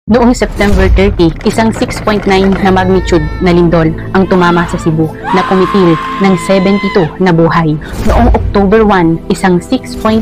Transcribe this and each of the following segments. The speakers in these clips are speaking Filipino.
Noong September 30, isang 6.9 na magnitude na lindol ang tumama sa Cebu na pumitil ng 72 na buhay. Noong October 1, isang 6.0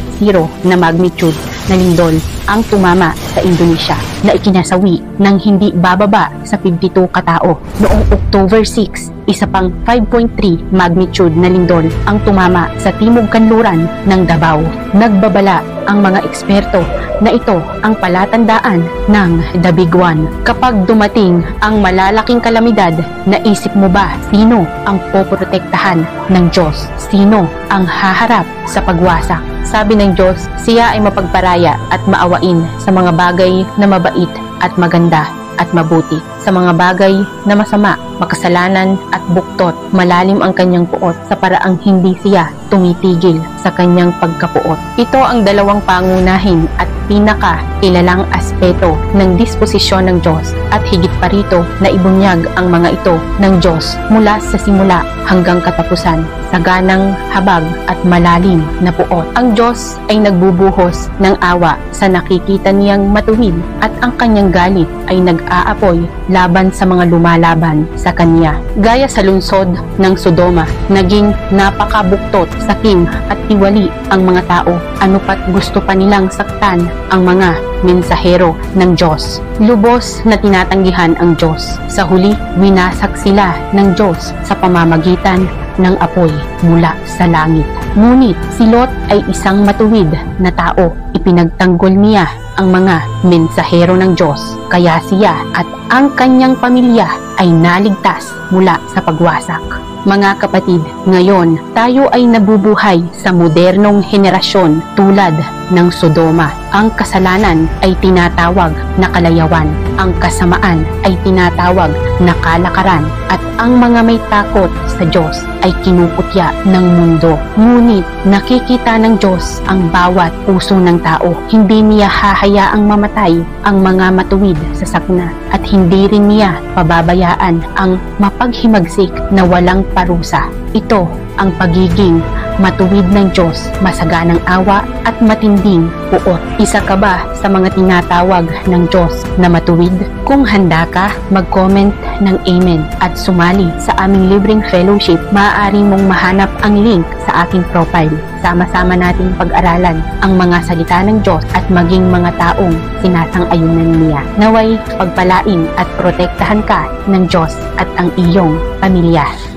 na magnitude na lindol ang tumama sa Indonesia na ikinasawi ng hindi bababa sa 52 katao. Noong October 6, isa pang 5.3 magnitude na lindol ang tumama sa timog kanluran ng Davao. Nagbabala ang mga eksperto na ito ang palatandaan ng The Big One. Kapag dumating ang malalaking kalamidad, naisip mo ba sino ang poprotektahan ng Diyos? Sino ang haharap sa pagwasak? Sabi ng Diyos, siya ay mapagparaya at maawain sa mga bagay na mabait at maganda at mabuti. Sa mga bagay na masama, makasalanan at buktot, malalim ang kanyang puot sa paraang hindi siya tumitigil sa kanyang pagkapuot. Ito ang dalawang pangunahin at pinaka-kilalang aspeto ng disposisyon ng Diyos at higit pa rito na ibunyag ang mga ito ng Diyos mula sa simula hanggang katapusan sa ganang habag at malalim na puot. Ang Diyos ay nagbubuhos ng awa sa nakikita niyang matuwid at ang kanyang galit ay nag-aapoy laban sa mga lumalaban sa kanya. Gaya sa lungsod ng Sodoma, naging napakabuktot, sakim at tiwali ang mga tao. Ano pat gusto pa nilang saktan ang mga mensahero ng Diyos. Lubos na tinatanggihan ang Diyos. Sa huli, winasak sila ng Diyos sa pamamagitan ng apoy mula sa langit. Ngunit si Lot ay isang matuwid na tao. Ipinagtanggol niya ang mga mensahero ng Diyos, kaya siya at ang kanyang pamilya ay naligtas mula sa pagwasak. Mga kapatid, ngayon tayo ay nabubuhay sa modernong henerasyon tulad ng Sodoma. Ang kasalanan ay tinatawag na kalayawan, ang kasamaan ay tinatawag na kalakaran, at ang mga may takot sa Diyos ay kinuputya ng mundo. Ngunit nakikita ng Diyos ang bawat puso ng tao. Hindi niya hahayaang mamatay ang mga matuwid sa sakna, at hindi rin niya pababayaan ang mapaghimagsik na walang parusa. Ito ang pagiging matuwid ng Diyos, masaganang awa at matinding puot. Isa ka ba sa mga tinatawag ng Diyos na matuwid? Kung handa ka, mag-comment ng Amen at sumali sa aming libreng fellowship. Maaari mong mahanap ang link sa aking profile. Sama-sama nating pag-aralan ang mga salita ng Diyos at maging mga taong sinasang-ayunan niya. Naway pagpalain at protektahan ka ng Diyos at ang iyong pamilya.